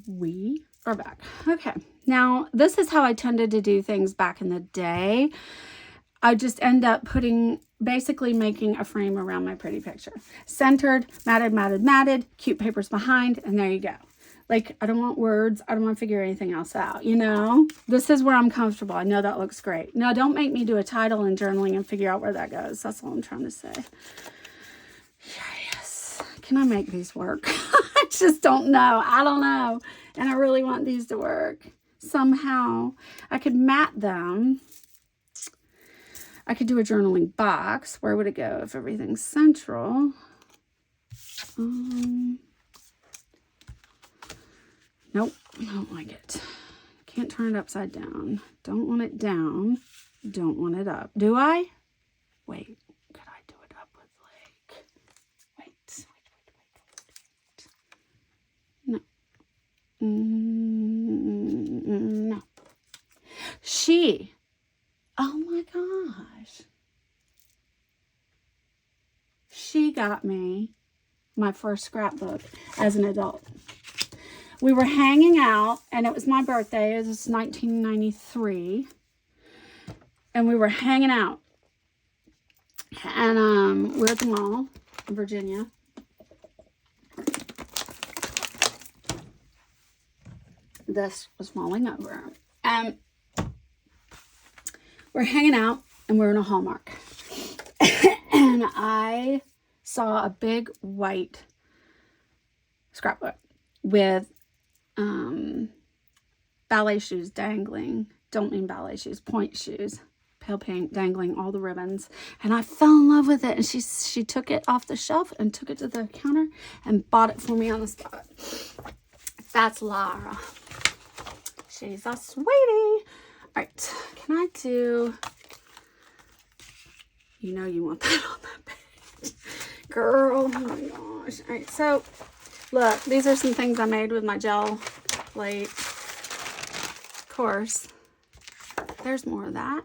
We are back. Okay, now this is how I tended to do things back in the day. I just end up basically making a frame around my pretty picture. Centered, matted, matted, matted, cute papers behind, and there you go. Like, I don't want words. I don't want to figure anything else out, you know? This is where I'm comfortable. I know that looks great. Now, don't make me do a title in journaling and figure out where that goes. That's all I'm trying to say. Yes. Can I make these work? I just don't know. I don't know. And I really want these to work. Somehow, I could mat them. I could do a journaling box. Where would it go if everything's central? Nope, I don't like it. Can't turn it upside down. Don't want it down. Don't want it up. Do I? Wait, could I do it up with like... Wait. No. No. She. Oh my gosh. She got me my first scrapbook as an adult. We were hanging out, and it was my birthday. It was 1993. And we were hanging out. And we're at the mall in Virginia. This was falling over. And we're hanging out, and we're in a Hallmark. And I saw a big white scrapbook with ballet shoes dangling. Don't mean ballet shoes, point shoes. Pale pink, dangling all the ribbons. And I fell in love with it. And she took it off the shelf and took it to the counter and bought it for me on the spot. That's Lara. She's a sweetie. All right, can I do... You know you want that on that page. Girl, oh my gosh. All right, so look, these are some things I made with my gel plate. Of course, there's more of that.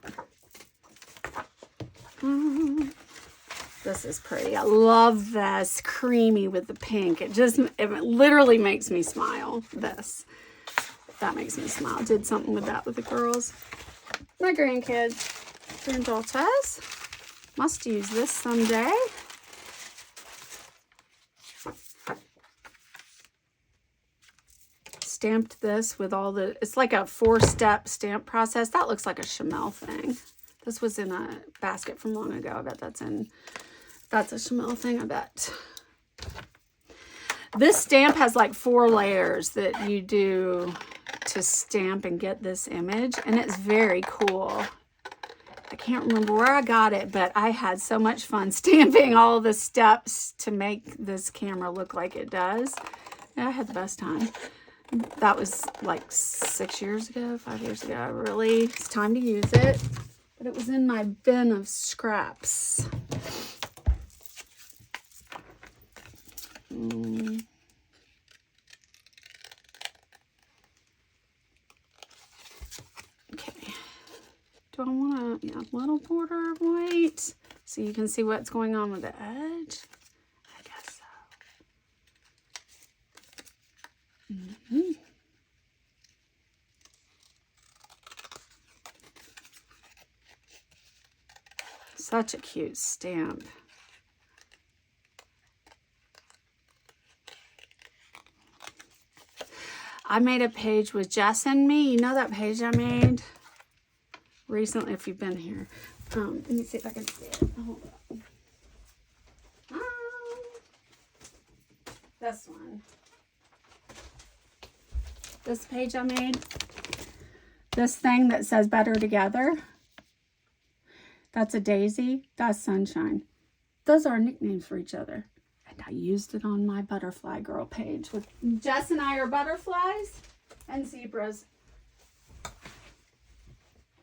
This is pretty. I love this creamy with the pink. It literally makes me smile. That makes me smile. Did something with that with the girls. My grandkids, granddaughters, must use this someday. Stamped this with all the, it's like a 4-step stamp process. That looks like a Shimelle thing. This was in a basket from long ago. I bet that's a Shimelle thing, I bet. This stamp has like 4 layers that you do to stamp and get this image, and it's very cool. I can't remember where I got it, but I had so much fun stamping all the steps to make this camera look like it does. Yeah, I had the best time. That was like 6 years ago, 5 years ago. It's time to use it. But it was in my bin of scraps. Okay. Do I want a little border of white so you can see what's going on with the edge? I guess so. Such a cute stamp. I made a page with Jess and me. You know that page I made recently, if you've been here. Let me see if I can see it. Hold on. This one. This page I made. This thing that says Better Together. That's a daisy. That's sunshine. Those are nicknames for each other. And I used it on my butterfly girl page. With Jess and I are butterflies and zebras.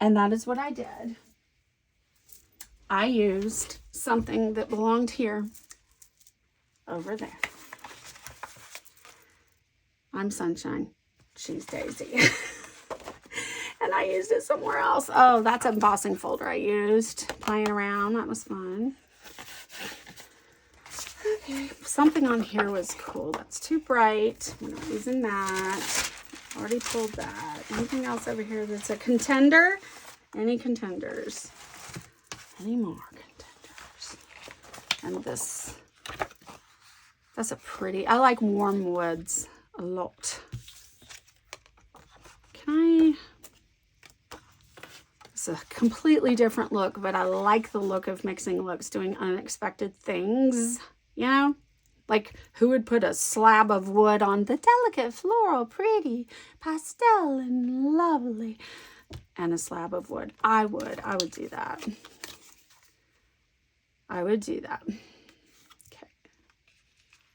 And that is what I did. I used something that belonged here over there. I'm sunshine. She's daisy. And I used it somewhere else. Oh, that's an embossing folder I used playing around. That was fun. Okay, something on here was cool. That's too bright. We're not using that. Already pulled that. Anything else over here that's a contender? Any contenders? Any more contenders? And this. That's a pretty, I like warm woods a lot. It's a completely different look, but I like the look of mixing looks, doing unexpected things, you know? Like, who would put a slab of wood on the delicate, floral, pretty, pastel, and lovely, and a slab of wood? I would do that. I would do that. Okay.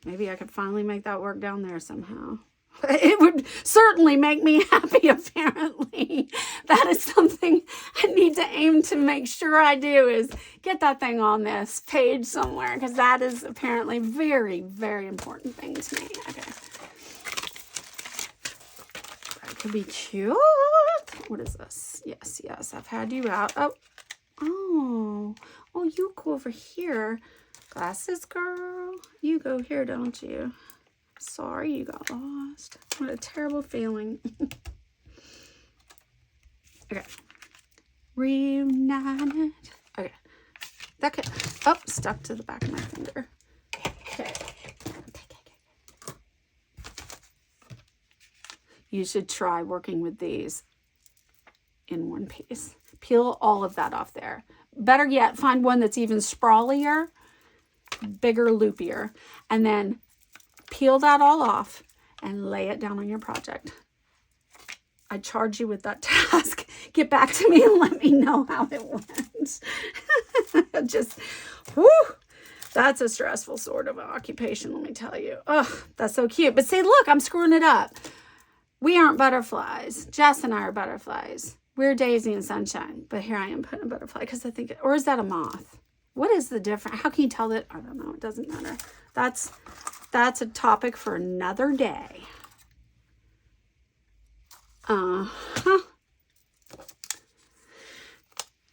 Maybe I could finally make that work down there somehow. It would certainly make me happy, apparently. That is something I need to aim to make sure I do, is get that thing on this page somewhere, because that is apparently very, very important thing to me. Okay. That could be cute. What is this? Yes, yes, I've had you out. Oh, you go over here. Glasses girl. You go here, don't you? Sorry you got lost. What a terrible feeling. Okay. Reunited. Okay. That could, stuck to the back of my finger. Okay. You should try working with these in one piece. Peel all of that off there. Better yet, find one that's even sprawlier, bigger, loopier, and then peel that all off and lay it down on your project. I charge you with that task. Get back to me and let me know how it went. Just, whew, that's a stressful sort of occupation, let me tell you. Oh, that's so cute. But see, look, I'm screwing it up. We aren't butterflies. Jess and I are butterflies. We're Daisy and Sunshine. But here I am putting a butterfly because I think, or is that a moth? What is the difference? How can you tell that? I don't know. It doesn't matter. That's a topic for another day.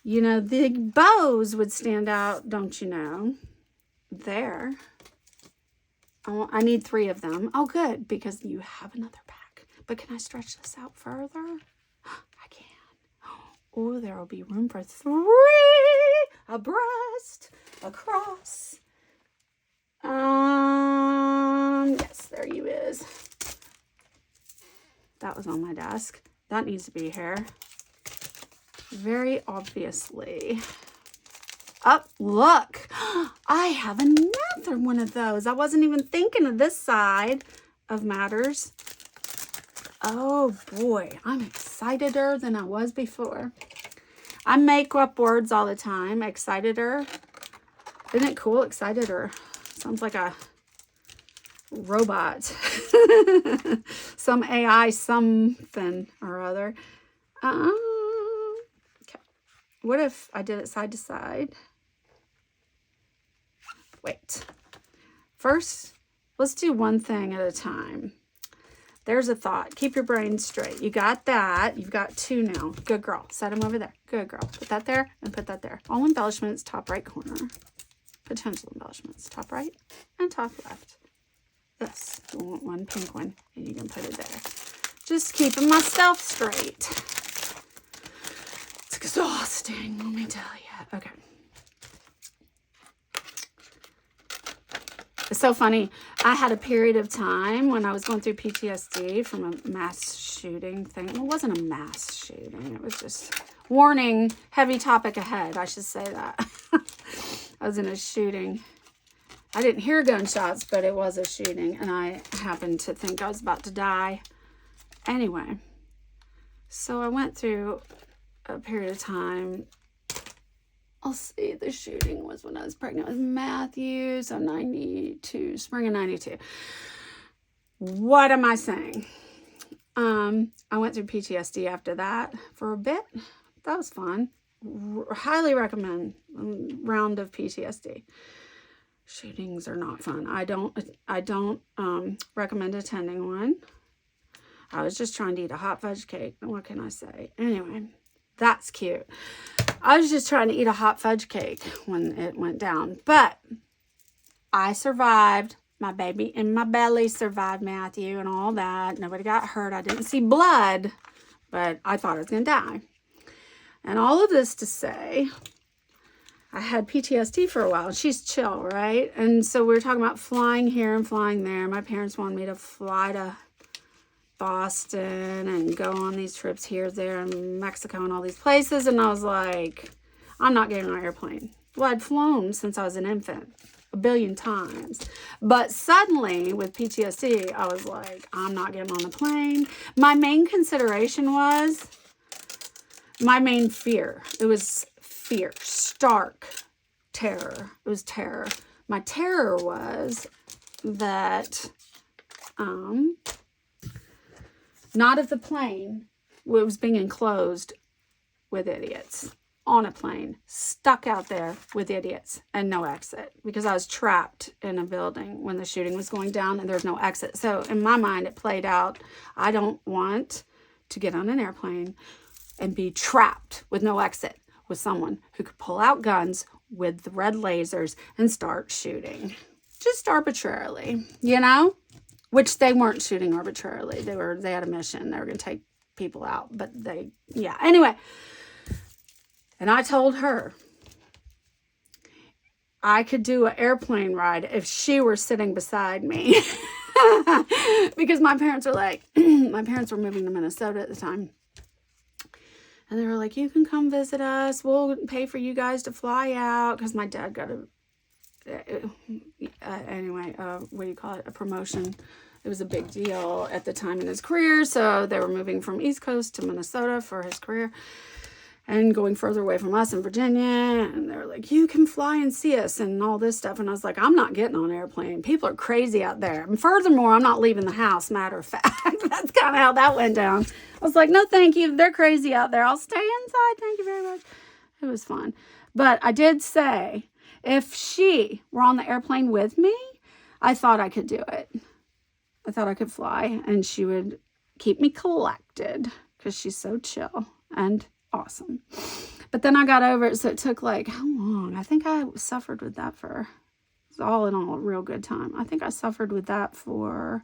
You know, the bows would stand out, don't you know? There. I need 3 of them. Oh, good, because you have another pack. But can I stretch this out further? I can. Oh, there will be room for 3 abreast, across. Yes, there you is. That was on my desk. That needs to be here. Very obviously. Oh, look. I have another one of those. I wasn't even thinking of this side of matters. Oh, boy. I'm exciteder than I was before. I make up words all the time. Exciteder. Isn't it cool? Exciteder. Sounds like a robot. Some AI something or other. Okay. What if I did it side to side? Wait. First, let's do one thing at a time. There's a thought. Keep your brain straight. You got that. You've got 2 now. Good girl. Set them over there. Good girl. Put that there and put that there. All embellishments, top right corner. Potential embellishments, top right and top left. This. You want one pink one, and you can put it there. Just keeping myself straight. It's exhausting, let me tell you. Okay. It's so funny. I had a period of time when I was going through PTSD from a mass shooting thing. Well, it wasn't a mass shooting. It was just, warning, heavy topic ahead. I should say that. I was in a shooting. I didn't hear gunshots, but it was a shooting, and I happened to think I was about to die. Anyway, so I went through a period of time. I'll see, the shooting was when I was pregnant with Matthew, so 92, spring of 92. What am I saying? I went through PTSD after that for a bit. That was fun. Highly recommend a round of PTSD. Shootings are not fun. I don't recommend attending one. I was just trying to eat a hot fudge cake. What can I say? Anyway, that's cute. I was just trying to eat a hot fudge cake when it went down. But I survived. My baby in my belly survived Matthew and all that. Nobody got hurt. I didn't see blood, but I thought I was going to die. And all of this to say, I had PTSD for a while. She's chill, right? And so we were talking about flying here and flying there. My parents wanted me to fly to Boston and go on these trips here, there, and Mexico and all these places. And I was like, I'm not getting on an airplane. Well, I'd flown since I was an infant a billion times. But suddenly with PTSD, I was like, I'm not getting on the plane. My main consideration was my main fear. It was fear, stark terror. It was terror. My terror was that, not if the plane was being enclosed with idiots, on a plane, stuck out there with idiots and no exit, because I was trapped in a building when the shooting was going down and there's no exit. So in my mind, it played out, I don't want to get on an airplane and be trapped with no exit with someone who could pull out guns with the red lasers and start shooting. Just arbitrarily, you know? Which they weren't shooting arbitrarily. They had a mission. They were going to take people out. But yeah. Anyway. And I told her I could do an airplane ride if she were sitting beside me. Because my parents are like, my parents were moving to Minnesota at the time. And they were like, you can come visit us. We'll pay for you guys to fly out. Because my dad got what do you call it? A promotion. It was a big deal at the time in his career. So they were moving from East Coast to Minnesota for his career and going further away from us in Virginia. And they were like, you can fly and see us and all this stuff. And I was like, I'm not getting on an airplane. People are crazy out there. And furthermore, I'm not leaving the house, matter of fact. That's kind of how that went down. I was like, no, thank you. They're crazy out there. I'll stay inside. Thank you very much. It was fun. But I did say, if she were on the airplane with me, I thought I could do it. I thought I could fly and she would keep me collected because she's so chill and awesome. But then I got over it. So it took like, how long? I think I suffered with that for, it was all in all a real good time. I think I suffered with that for,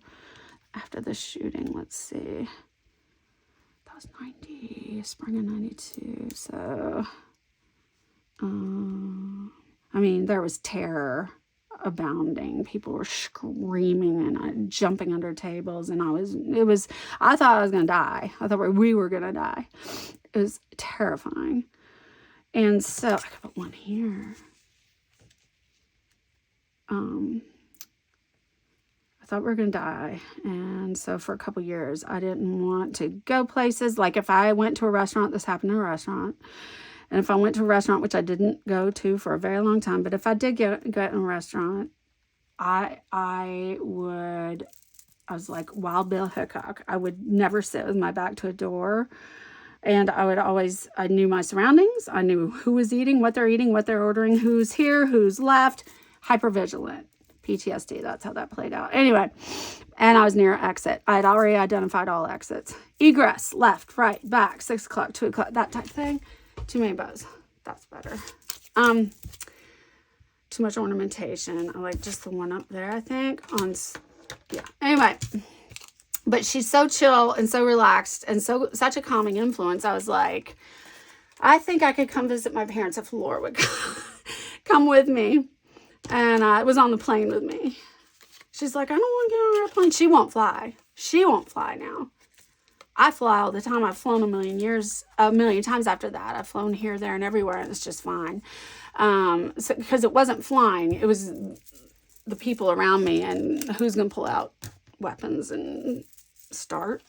after the shooting, let's see. That was 90, spring of 92. So, I mean, there was terror abounding. People were screaming and jumping under tables, and I thought I was gonna die. I thought we were gonna die. It was terrifying. And so I could put one here. I thought we were gonna die, and so for a couple years I didn't want to go places. Like if I went to a restaurant, this happened in a restaurant. And if I went to a restaurant, which I didn't go to for a very long time, but if I did go in a restaurant, I was like Wild Bill Hickok. I would never sit with my back to a door. And I knew my surroundings. I knew who was eating, what they're ordering, who's here, who's left. Hypervigilant. PTSD, that's how that played out. Anyway, and I was near exit. I had already identified all exits. Egress, left, right, back, 6 o'clock, 2 o'clock, that type of thing. Too many bows. That's better. Too much ornamentation. I like just the one up there, I think. Yeah. Anyway, but she's so chill and so relaxed and such a calming influence. I was like, I think I could come visit my parents if Laura would come with me. And it was on the plane with me. She's like, I don't want to get on an airplane. She won't fly. She won't fly now. I fly all the time. I've flown a million times after that. I've flown here, there, and everywhere, and it's just fine. Because it wasn't flying. It was the people around me and who's going to pull out weapons and start,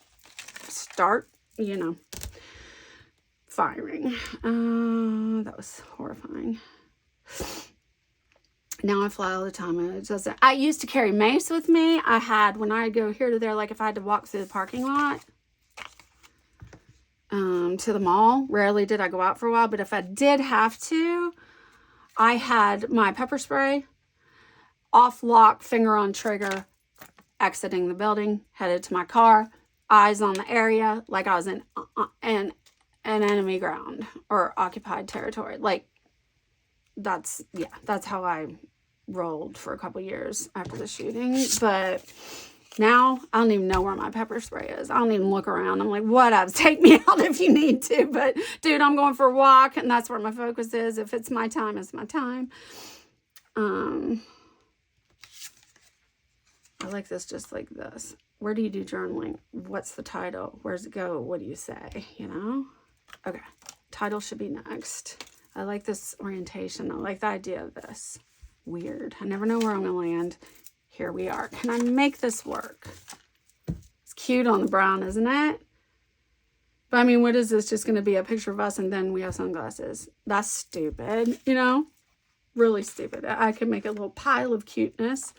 firing. That was horrifying. Now I fly all the time. I used to carry mace with me. When I go here to there, like if I had to walk through the parking lot, to the mall. Rarely did I go out for a while, but if I did have to, I had my pepper spray, off lock, finger on trigger, exiting the building, headed to my car, eyes on the area, like I was in an enemy ground or occupied territory. Like that's how I rolled for a couple years after the shooting, but now I don't even know where my pepper spray is. I don't even look around. I'm like, whatever, take me out if you need to. But dude, I'm going for a walk, and that's where my focus is. If it's my time, it's my time. I like this just like this. Where do you do journaling? What's the title? Where's it go? What do you say? You know? Okay. Title should be next. I like this orientation. I like the idea of this. Weird. I never know where I'm going to land. Here we are. Can I make this work? It's cute on the brown, isn't it? But I mean, what is this? Just going to be a picture of us and then we have sunglasses. That's stupid, you know? Really stupid. I could make a little pile of cuteness.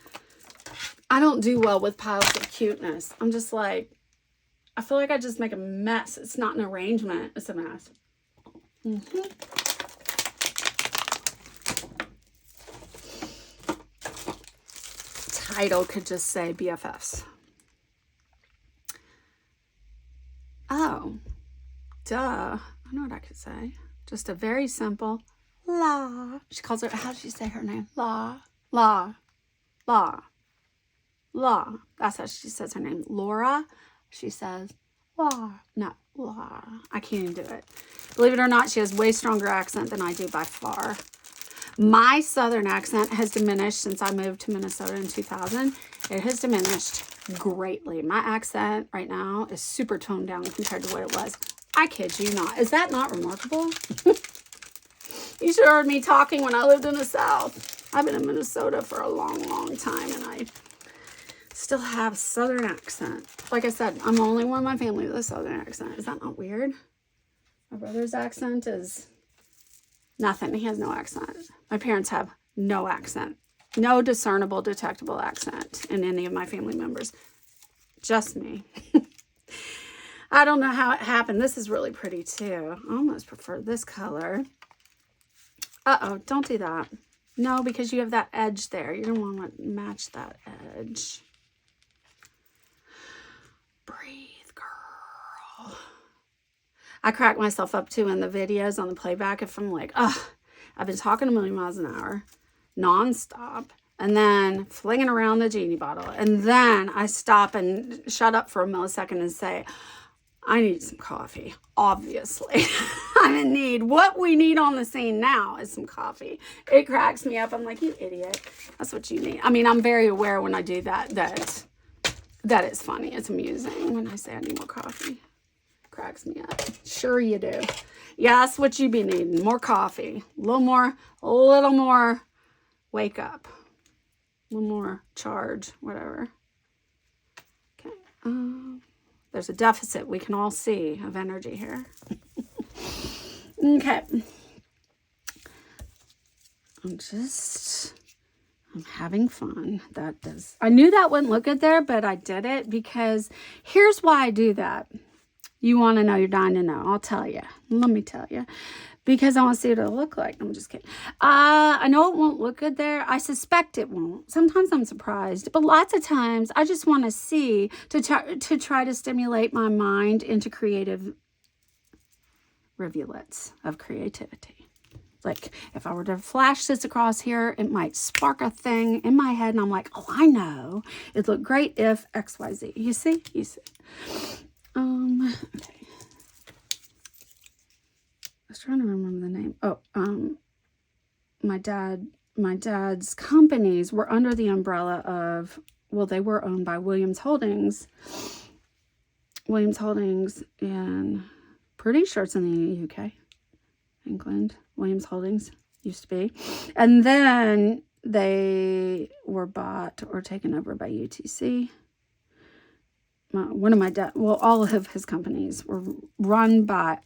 I don't do well with piles of cuteness. I'm just like, I feel like I just make a mess. It's not an arrangement. It's a mess. Title could just say BFFs. Oh, duh. I know what I could say. Just a very simple La. She calls her, how does she say her name? La. La. La. La. That's how she says her name. Laura. She says La. No, La. I can't even do it. Believe it or not, she has way stronger accent than I do by far. My Southern accent has diminished since I moved to Minnesota in 2000. It has diminished greatly. My accent right now is super toned down compared to what it was. I kid you not. Is that not remarkable? You should have heard me talking when I lived in the South. I've been in Minnesota for a long, long time, and I still have Southern accent. Like I said, I'm the only one in my family with a Southern accent. Is that not weird? My brother's accent is nothing. He has no accent. My parents have no accent. No discernible, detectable accent in any of my family members. Just me. I don't know how it happened. This is really pretty too. I almost prefer this color. Uh-oh, don't do that. No, because you have that edge there. You don't want to match that edge. Breathe, girl. I crack myself up too in the videos on the playback if I'm like, ugh, I've been talking a million miles an hour, nonstop, and then flinging around the genie bottle. And then I stop and shut up for a millisecond and say, I need some coffee, obviously. I'm in need. What we need on the scene now is some coffee. It cracks me up. I'm like, you idiot. That's what you need. I mean, I'm very aware when I do that it's funny. It's amusing when I say I need more coffee. Cracks me up. Sure you do. Yeah, that's what you be needing. More coffee. A little more wake up. A little more charge, whatever. Okay. There's a deficit we can all see of energy here. Okay. I'm having fun. I knew that wouldn't look good there, but I did it because here's why I do that. You want to know, you're dying to know. I'll tell you. Let me tell you. Because I want to see what it'll look like. I'm just kidding. I know it won't look good there. I suspect it won't. Sometimes I'm surprised. But lots of times, I just want to see, to try to stimulate my mind into creative rivulets of creativity. Like, if I were to flash this across here, it might spark a thing in my head. And I'm like, oh, I know. It'd look great if X, Y, Z. You see? You see. Okay. I was trying to remember the name. Oh, my dad's companies were under the umbrella of, well, they were owned by Williams Holdings. Williams Holdings, and pretty sure it's in the UK, England. Williams Holdings used to be. And then they were bought or taken over by UTC. All of his companies were run by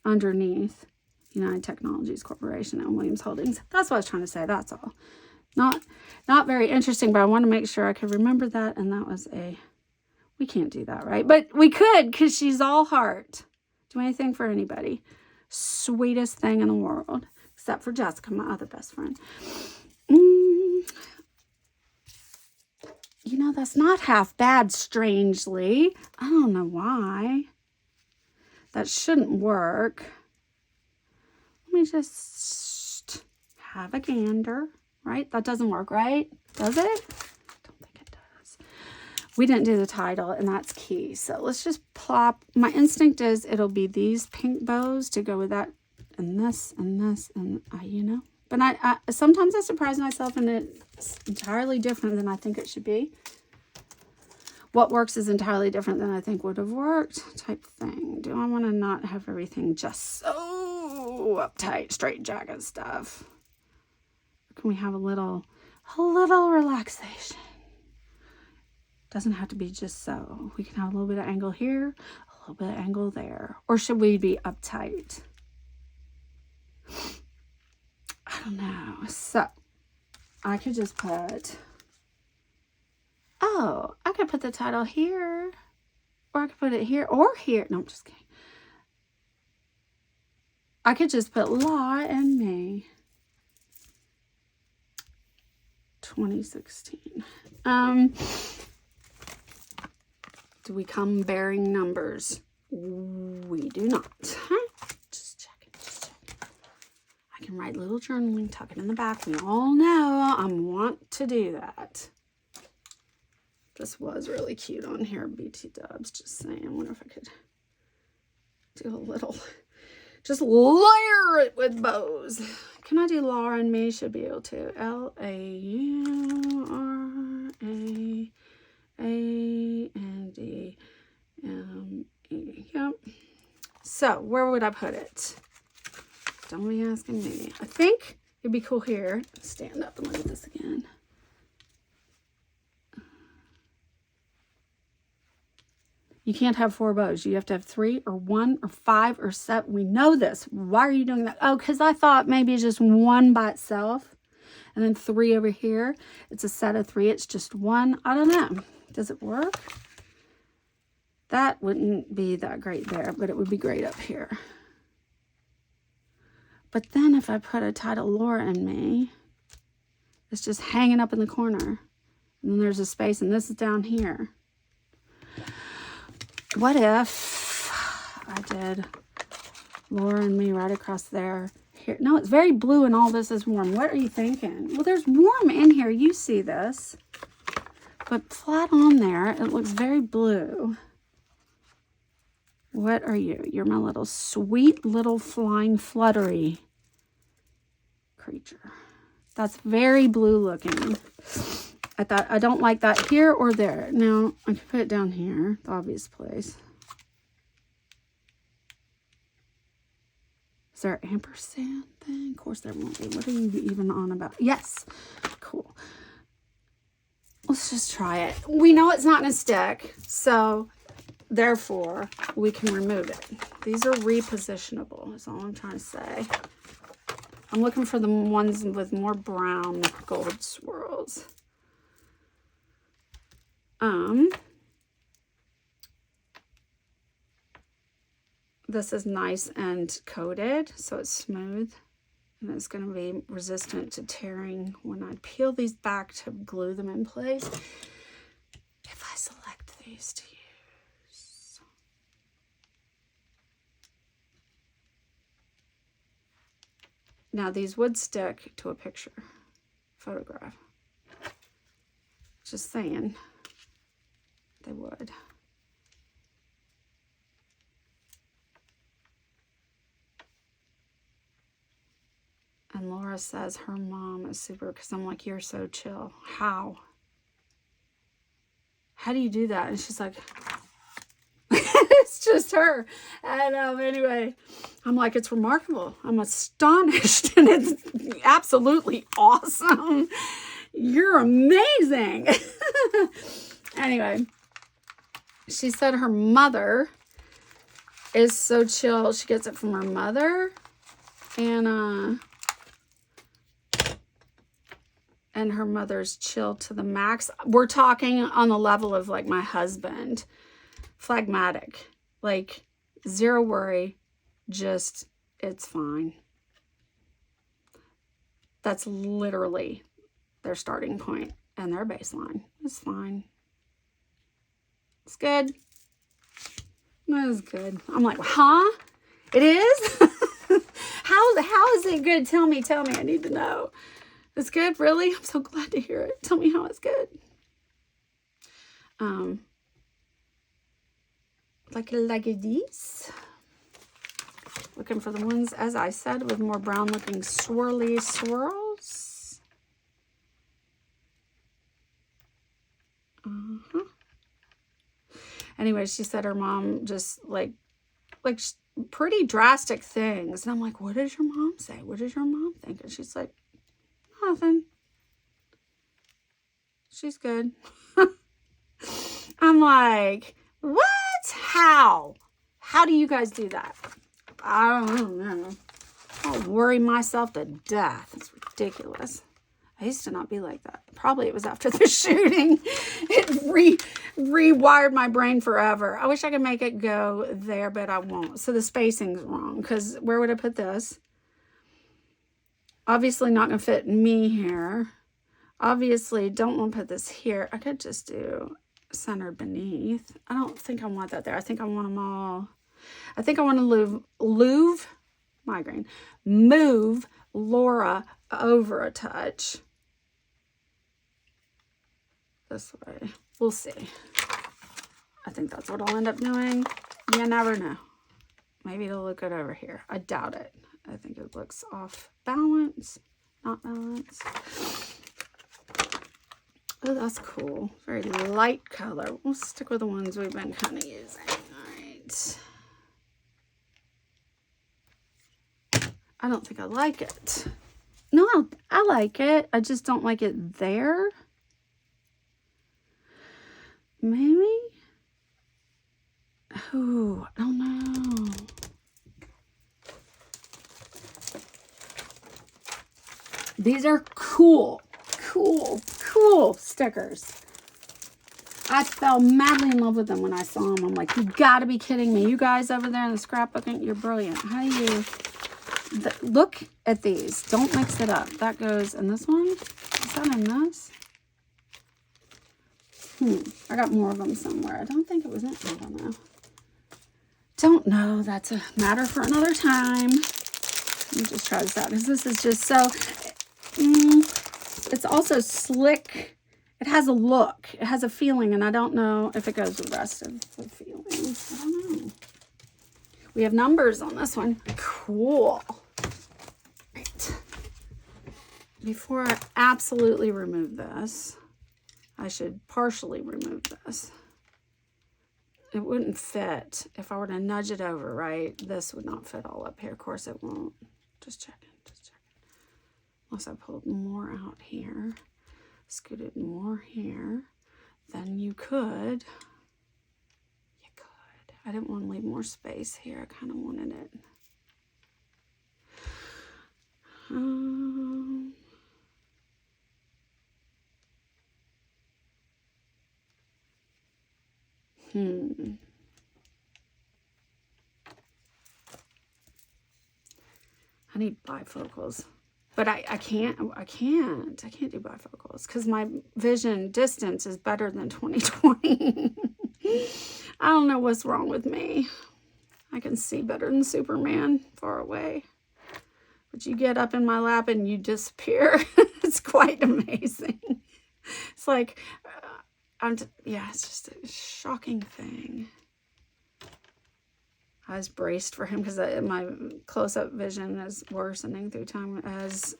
underneath United Technologies Corporation and Williams Holdings. That's what I was trying to say. That's all. Not very interesting, but I want to make sure I could remember that. And that was we can't do that, right? But we could, because she's all heart. Do anything for anybody. Sweetest thing in the world, except for Jessica, my other best friend. You know, that's not half bad, strangely. I don't know why. That shouldn't work. Let me just have a gander, right? That doesn't work, right? Does it? Don't think it does. We didn't do the title, and that's key. So let's just plop. My instinct is it'll be these pink bows to go with that, and this, and this, and you know. But I sometimes I surprise myself, and it's entirely different than I think it should be. What works is entirely different than I think would have worked, type thing. Do I want to not have everything just so uptight, straight jacket stuff? Can we have a little relaxation? Doesn't have to be just so. We can have a little bit of angle here, a little bit of angle there. Or should we be uptight? I don't know. So I could just put, oh, I could put the title here, or I could put it here or here. No, I'm just kidding. I could just put Law and Me 2016. Do we come bearing numbers? We do not. Just checking, just checking. I can write little journaling, tuck it in the back. We all know I want to do that. This was really cute on here, BT Dubs. Just saying. I wonder if I could do a little, just layer it with bows. Can I do Laura and Me? Should be able to. Laurandeme. Yep. So where would I put it? Don't be asking me. I think it'd be cool here. Stand up and look at this again. You can't have 4 bows. You have to have 3 or 1 or 5 or 7. We know this. Why are you doing that? Oh, because I thought maybe just 1 by itself and then 3 over here. It's a set of 3. It's just 1. I don't know. Does it work? That wouldn't be that great there, but it would be great up here. But then if I put a title Laura and Me, it's just hanging up in the corner. And then there's a space, and this is down here. What if I did Laura and Me right across there? Here. No, it's very blue and all this is warm. What are you thinking? Well, there's warm in here. You see this. But flat on there, it looks very blue. What are you? You're my little sweet little flying fluttery creature. That's very blue looking. I thought I don't like that here or there. Now, I could put it down here, the obvious place. Is there an ampersand thing? Of course there won't be. What are you even on about? Yes. Cool. Let's just try it. We know it's not going to stick, so therefore we can remove it. These are repositionable, is all I'm trying to say. I'm looking for the ones with more brown gold swirls. This is nice and coated, so it's smooth, and it's going to be resistant to tearing when I peel these back to glue them in place. If I select these to use. Now these would stick to a picture, photograph. Just saying. They would. And Laura says her mom is super, because I'm like, you're so chill. How? How do you do that? And she's like, it's just her. And anyway, I'm like, it's remarkable. I'm astonished, and it's absolutely awesome. You're amazing. Anyway. She said her mother is so chill. She gets it from her mother. And her mother's chill to the max. We're talking on the level of like my husband. Phlegmatic. Like zero worry. Just, it's fine. That's literally their starting point and their baseline. It's fine. It's good. That is good. I'm like, huh? It is? How how is it good? Tell me. I need to know. It's good, really? I'm so glad to hear it. Tell me how it's good. Like this. Looking for the ones, as I said, with more brown looking swirly swirls. Anyway, she said her mom just like pretty drastic things. And I'm like, what does your mom say? What does your mom think? And she's like, nothing. She's good. I'm like, what? How? How do you guys do that? I don't know. I'll worry myself to death. It's ridiculous. I used to not be like that. Probably it was after the shooting. It rewired my brain forever. I wish I could make it go there, but I won't. So the spacing's wrong, because where would I put this? Obviously not going to fit me here. Obviously don't want to put this here. I could just do centered beneath. I don't think I want that there. I think I want them all. I think I want to move Laura over a touch. This way. We'll see. I think that's what I'll end up doing. You never know. Maybe it'll look good over here. I doubt it. I think it looks off balance. Not balance. Oh, that's cool. Very light color. We'll stick with the ones we've been kind of using. All right. I don't think I like it. No, I like it. I just don't like it there. Maybe? Oh, I don't know. These are cool stickers. I fell madly in love with them when I saw them. I'm like, you gotta be kidding me. You guys over there in the scrapbooking, you're brilliant. How do you... Look at these. Don't mix it up. That goes in this one. Is that in this? I got more of them somewhere. I don't think it was in. I don't know. Don't know. That's a matter for another time. Let me just try this out, because this is just so... it's also slick. It has a look. It has a feeling, and I don't know if it goes with the rest of the feelings. I don't know. We have numbers on this one. Cool. Right. Before I absolutely remove this, I should partially remove this. It wouldn't fit if I were to nudge it over, right? This would not fit all up here. Of course it won't. Just checking. Unless I pulled more out here, scooted more here, then you could. I didn't want to leave more space here. I kind of wanted it. I need bifocals. But I can't do bifocals because my vision distance is better than 20/20. I don't know what's wrong with me. I can see better than Superman far away. But you get up in my lap and you disappear. It's quite amazing. It's like, yeah, it's just a shocking thing. I was braced for him because my close-up vision is worsening through time, as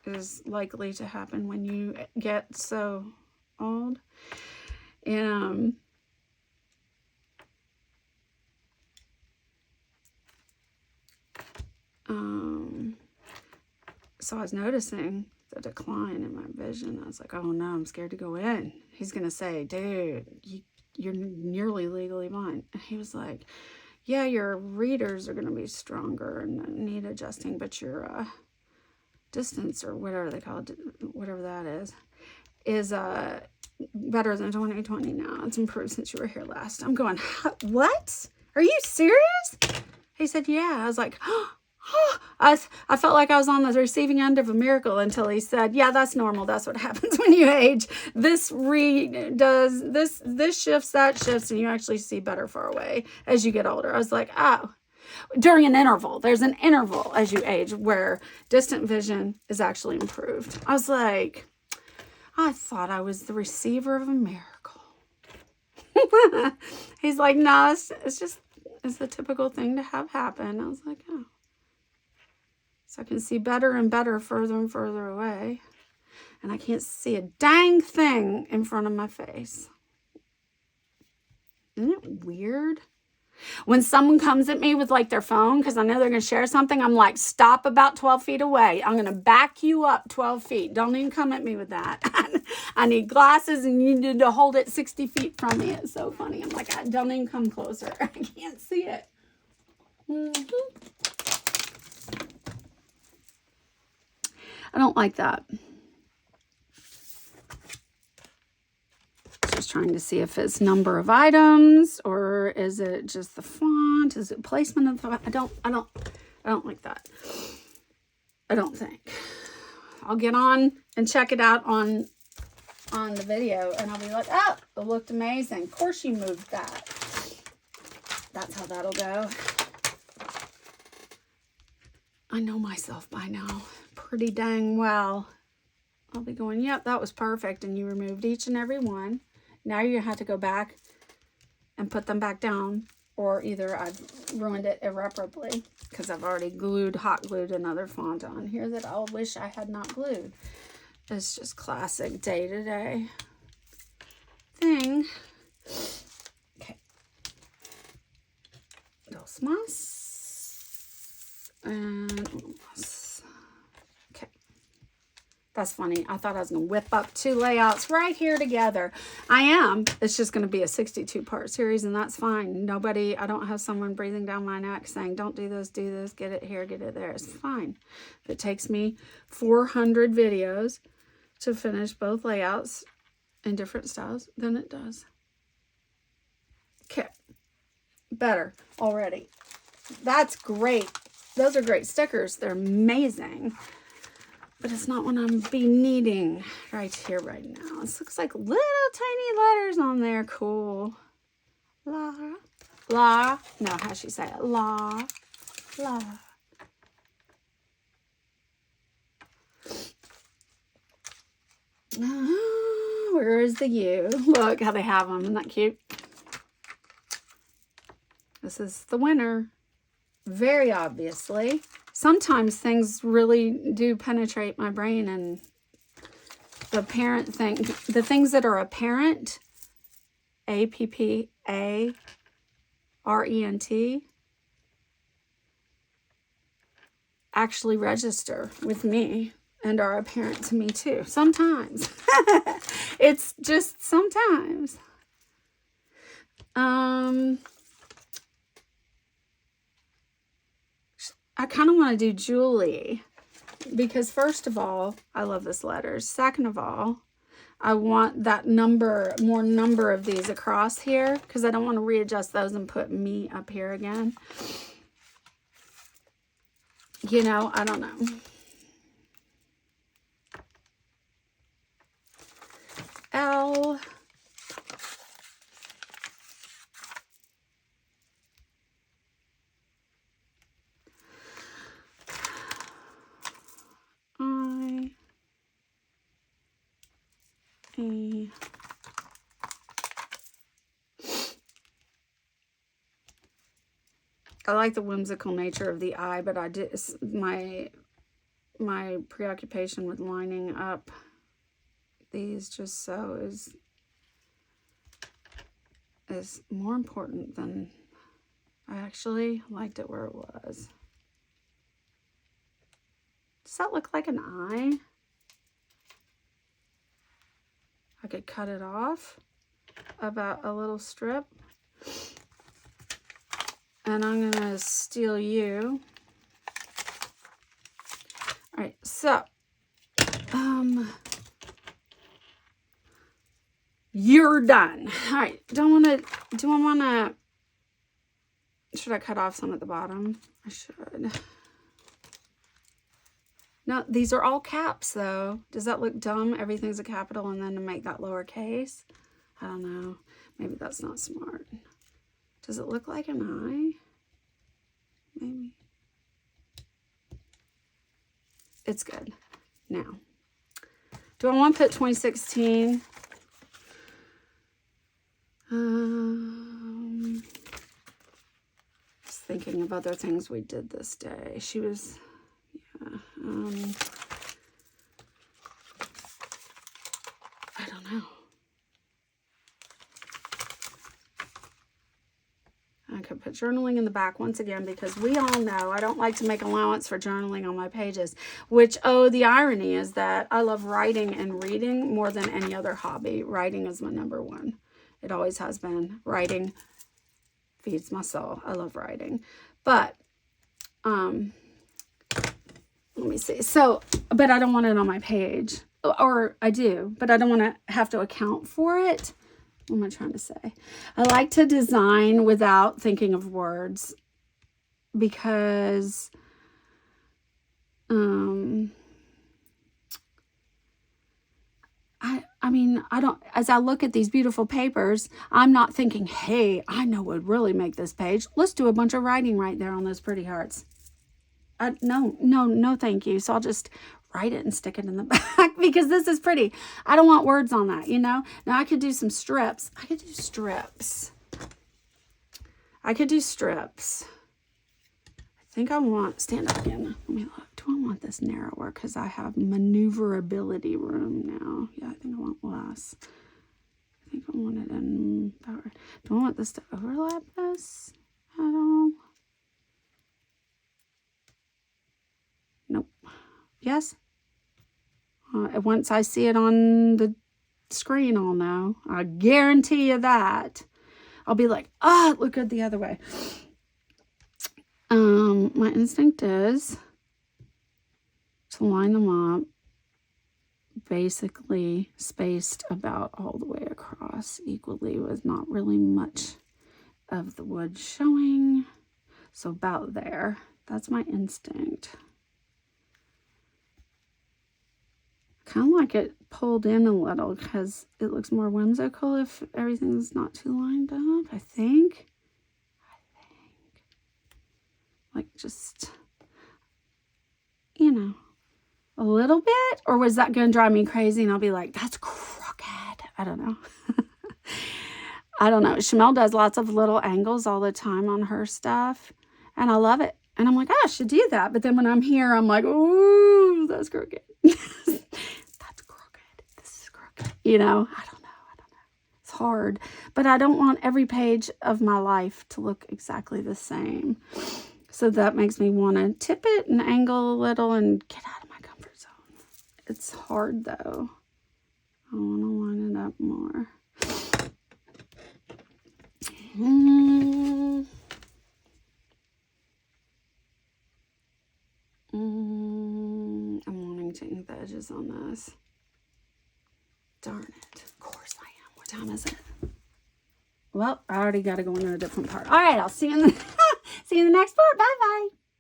is likely to happen when you get so old. And so I was noticing the decline in my vision. I was like, oh no, I'm scared to go in. He's gonna say, dude, you're nearly legally blind. And he was like, yeah, your readers are going to be stronger and need adjusting, but your distance, or whatever they call it, whatever that is better than 20/20 now. It's improved since you were here last. I'm going, what? Are you serious? He said, yeah. I was like, I felt like I was on the receiving end of a miracle until he said, yeah, that's normal. That's what happens when you age. This shifts, that shifts, and you actually see better far away as you get older. I was like, oh. during an interval. There's an interval as you age where distant vision is actually improved. I was like, I thought I was the receiver of a miracle. He's like, no, it's the typical thing to have happen. I was like, oh. So I can see better and better further and further away. And I can't see a dang thing in front of my face. Isn't it weird? When someone comes at me with like their phone, because I know they're going to share something, I'm like, stop about 12 feet away. I'm going to back you up 12 feet. Don't even come at me with that. I need glasses and you need to hold it 60 feet from me. It's so funny. I'm like, don't even come closer. I can't see it. I don't like that. Just trying to see if it's number of items or is it just the font? Is it placement of the font? I don't like that. I don't think. I'll get on and check it out on the video and I'll be like, oh, it looked amazing. Of course you moved that. That's how that'll go. I know myself by now pretty dang well. I'll be going, yep, that was perfect. And you removed each and every one. Now you have to go back and put them back down, or either I've ruined it irreparably because I've already hot glued another font on here that I wish I had not glued. It's just classic day-to-day thing. Okay. Dos más. And uno más. Okay. That's funny. I thought I was going to whip up 2 layouts right here together. I am. It's just going to be a 62-part series, and that's fine. I don't have someone breathing down my neck saying, don't do this, get it here, get it there. It's fine. If it takes me 400 videos to finish both layouts in different styles, then it does. Okay. Better already. That's great. Those are great stickers. They're amazing. But it's not what I'm be needing right here, right now. This looks like little tiny letters on there. Cool. La. La. No, how'd she say it? La. La. Where is the U? Look how they have them. Isn't that cute? This is the winner. Very obviously. Sometimes things really do penetrate my brain, and the things that are apparent, APPARENT, actually register with me and are apparent to me too. Sometimes. It's just sometimes. I kind of want to do Julie because first of all, I love this letters. Second of all, I want that more number of these across here because I don't want to readjust those and put me up here again. You know, I don't know. L. I like the whimsical nature of the eye, but my preoccupation with lining up these just so is more important than I actually liked it where it was. Does that look like an eye? I could cut it off about a little strip. And I'm going to steal you. All right, so you're done. All right, should I cut off some at the bottom? I should. No, these are all caps though. Does that look dumb? Everything's a capital and then to make that lowercase? I don't know. Maybe that's not smart. Does it look like an eye? maybe. It's good. Now, do I want to put 2016? Just thinking of other things we did this day. She was, yeah. I don't know. I could put journaling in the back once again because we all know I don't like to make allowance for journaling on my pages, which, oh, the irony is that I love writing and reading more than any other hobby. Writing is my number one. It always has been. Writing feeds my soul. I love writing. But, let me see. So, but I don't want it on my page. Or I do, but I don't want to have to account for it. What am I trying to say? I like to design without thinking of words because I mean, I don't, as I look at these beautiful papers, I'm not thinking, hey, I know what would really make this page. Let's do a bunch of writing right there on those pretty hearts. No, thank you. So I'll just write it and stick it in the back because this is pretty. I don't want words on that, you know. Now I could do some strips. I could do strips. I think I want, stand up again. Let me look. Do I want this narrower? Because I have maneuverability room now. Yeah, I think I want less. I think I want it in power. Do I want this to overlap this at all? Nope. Yes? Once I see it on the screen, I'll know. I guarantee you that. I'll be like, oh, it looked good the other way. My instinct is to line them up basically spaced about all the way across equally with not really much of the wood showing. So about there. That's my instinct. Kind of like it pulled in a little because it looks more whimsical if everything's not too lined up, I think. Like just, you know, a little bit? Or was that going to drive me crazy and I'll be like, that's crooked? I don't know. I don't know. Shimelle does lots of little angles all the time on her stuff. And I love it. And I'm like, oh, I should do that. But then when I'm here, I'm like, ooh, that's crooked. That's crooked. This is crooked. You know, I don't know. It's hard. But I don't want every page of my life to look exactly the same. So that makes me want to tip it and angle a little and get out of my comfort zone. It's hard though. I want to line it up more. I'm wanting to ink the edges on this. Darn it. Of course I am. What time is it? Well, I already got to go into a different part. All right, I'll see you in the see you in the next part. Bye-bye.